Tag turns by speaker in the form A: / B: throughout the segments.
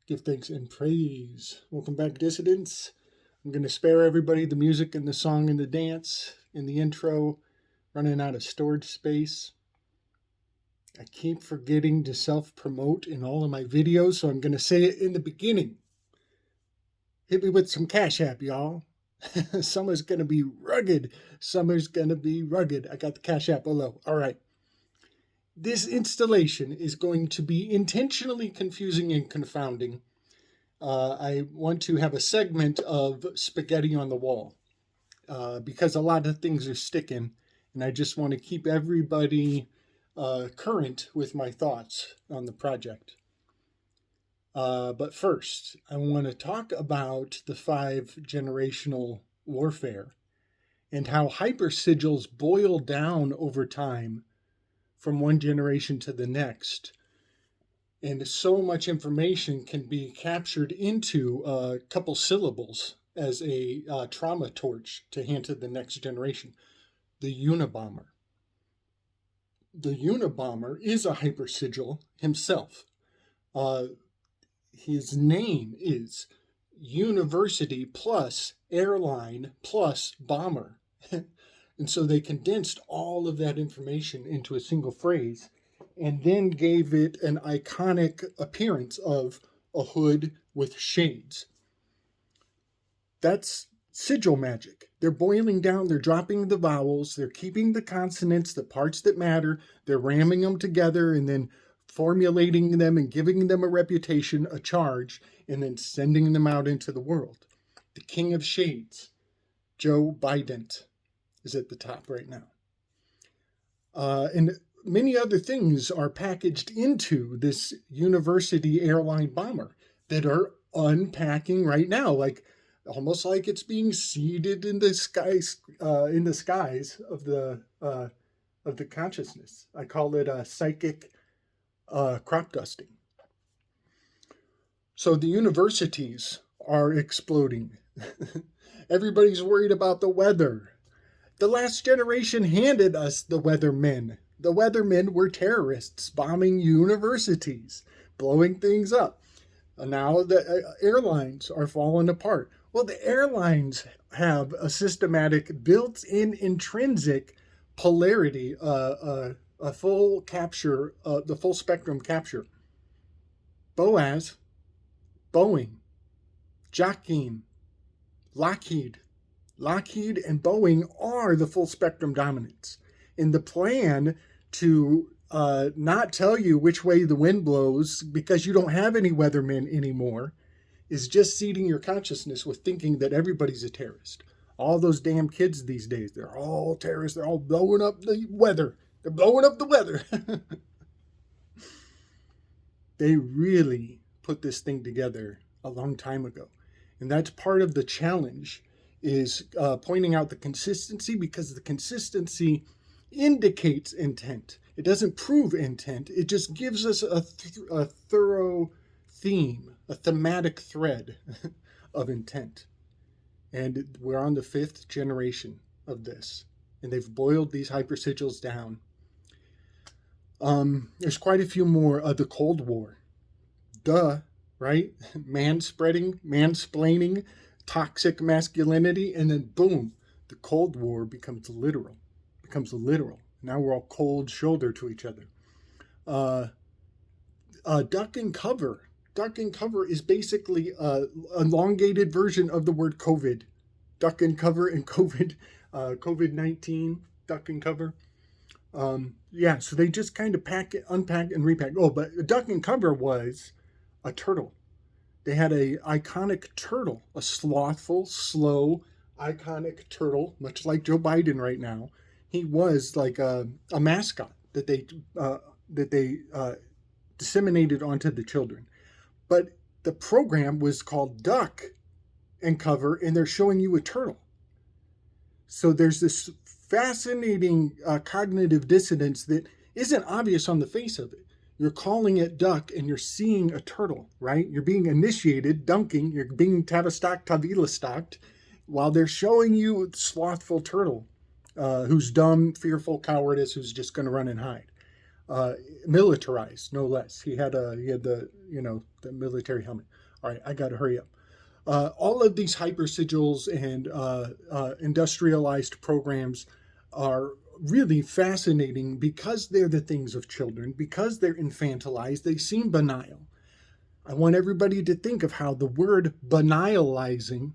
A: Give thanks and praise. Welcome back, dissidents. I'm going to spare everybody the music and the song and the dance in the intro. Running out of storage space. I keep forgetting to self-promote in all of my videos, so I'm going to say it in the beginning. Hit me with some Cash App, y'all. Summer's going to be rugged. Summer's going to be rugged. I got the Cash App below. All right. This installation is going to be intentionally confusing and confounding. I want to have a segment of spaghetti on the wall because a lot of things are sticking, and I just want to keep everybody current with my thoughts on the project. But first, I want to talk about the 5-generational warfare and how hypersigils boil down over time from one generation to the next. And so much information can be captured into a couple syllables as a trauma torch to hand to the next generation. The Unabomber. The Unabomber is a hypersigil himself. His name is University plus Airline plus Bomber. And so they condensed all of that information into a single phrase and then gave it an iconic appearance of a hood with shades. That's sigil magic. They're boiling down, they're dropping the vowels, they're keeping the consonants, the parts that matter, they're ramming them together and then formulating them and giving them a reputation, a charge, and then sending them out into the world. The King of Shades, Joe Biden, is at the top right now. And many other things are packaged into this University Airline Bomber that are unpacking right now, like almost like it's being seeded in the skies of the consciousness. I call it a psychic crop dusting. So the universities are exploding. Everybody's worried about the weather. The last generation handed us the weathermen. The weathermen were terrorists bombing universities, blowing things up. And now the airlines are falling apart. Well, the airlines have a systematic, built-in, intrinsic polarity, a full capture, the full spectrum capture. Boaz, Boeing, Joachim, Lockheed and Boeing are the full spectrum dominants. And the plan to not tell you which way the wind blows because you don't have any weathermen anymore is just seeding your consciousness with thinking that everybody's a terrorist. All those damn kids these days, they're all terrorists. They're all blowing up the weather. They're blowing up the weather. They really put this thing together a long time ago. And that's part of the challenge is pointing out the consistency, because the consistency indicates intent. It doesn't prove intent. It just gives us a thorough theme, a thematic thread of intent. And we're on the 5th generation of this. And they've boiled these hypersigils down. There's quite a few more of the Cold War. Duh, right? Mansplaining, toxic masculinity, and then boom, the Cold War becomes literal. Now we're all cold shoulder to each other. Duck and cover. Duck and cover is basically an elongated version of the word COVID. Duck and cover and COVID, COVID-19, duck and cover. So they just kind of unpack and repack. Oh, but duck and cover was a turtle. They had a iconic turtle, a slothful, slow, iconic turtle, much like Joe Biden right now. He was like a mascot that they disseminated onto the children. But the program was called Duck and Cover, and they're showing you a turtle. So there's this fascinating cognitive dissonance that isn't obvious on the face of it. You're calling it duck and you're seeing a turtle, right? You're being initiated, dunking, you're being Tavila stocked, while they're showing you slothful turtle, who's dumb, fearful, cowardice, who's just going to run and hide. militarized, no less. He had the the military helmet. All right, I got to hurry up. All of these hyper sigils and industrialized programs are really fascinating because they're the things of children, because they're infantilized, they seem banal. I want everybody to think of how the word banalizing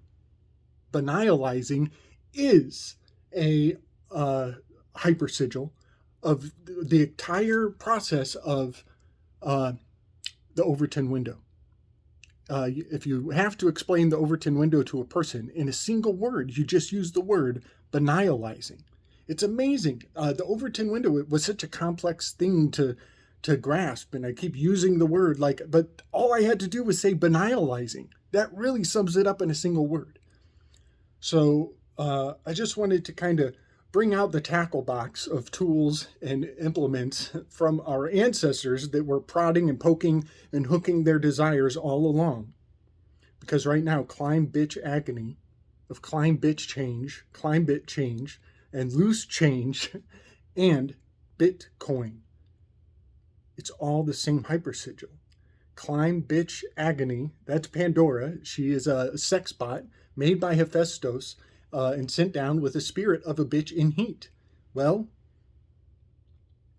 A: is a hyper sigil of the entire process of the Overton window. If you have to explain the Overton window to a person in a single word, you just use the word banalizing. It's amazing. The Overton window, it was such a complex thing to grasp, and I keep using the word but all I had to do was say banalizing. That really sums it up in a single word. So I just wanted to kind of bring out the tackle box of tools and implements from our ancestors that were prodding and poking and hooking their desires all along. Because right now, climb bitch agony of climb bit change, and loose change, and Bitcoin. It's all the same hypersigil. Climb bitch agony, that's Pandora. She is a sex bot made by Hephaestus and sent down with the spirit of a bitch in heat. Well,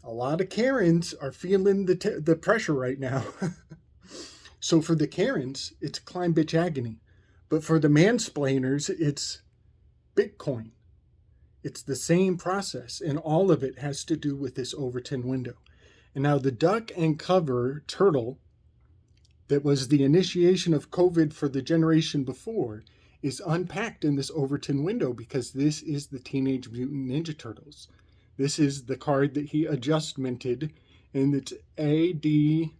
A: a lot of Karens are feeling the pressure right now. So for the Karens, it's climb bitch agony. But for the mansplainers, it's Bitcoin. It's the same process, and all of it has to do with this Overton window. And now the duck and cover turtle that was the initiation of COVID for the generation before is unpacked in this Overton window, because this is the Teenage Mutant Ninja Turtles. This is the card that he adjustmented, and it's ADJUSTMNT.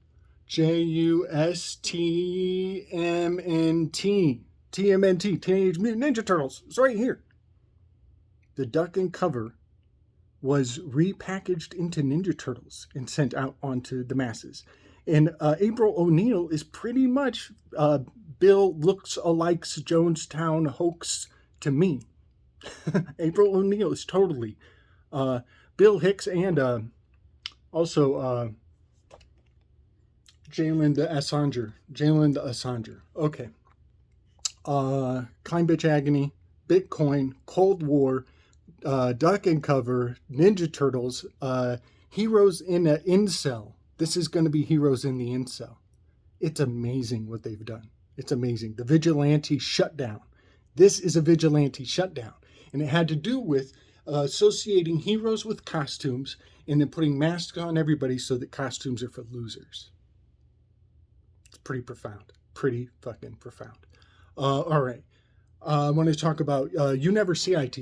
A: TMNT, Teenage Mutant Ninja Turtles. It's right here. The duck and cover was repackaged into Ninja Turtles and sent out onto the masses. And April O'Neil is pretty much Bill looks alikes Jonestown hoax to me. April O'Neil is totally Bill Hicks, and also Jalen the Assanger. Okay. Climb Bitch Agony, Bitcoin, Cold War, Duck and Cover, Ninja Turtles, Heroes in an Incel. This is going to be Heroes in the Incel. It's amazing what they've done. It's amazing. The vigilante shutdown. This is a vigilante shutdown. And it had to do with associating heroes with costumes and then putting masks on everybody so that costumes are for losers. It's pretty profound. Pretty fucking profound. All right. I want to talk about You Never CIT.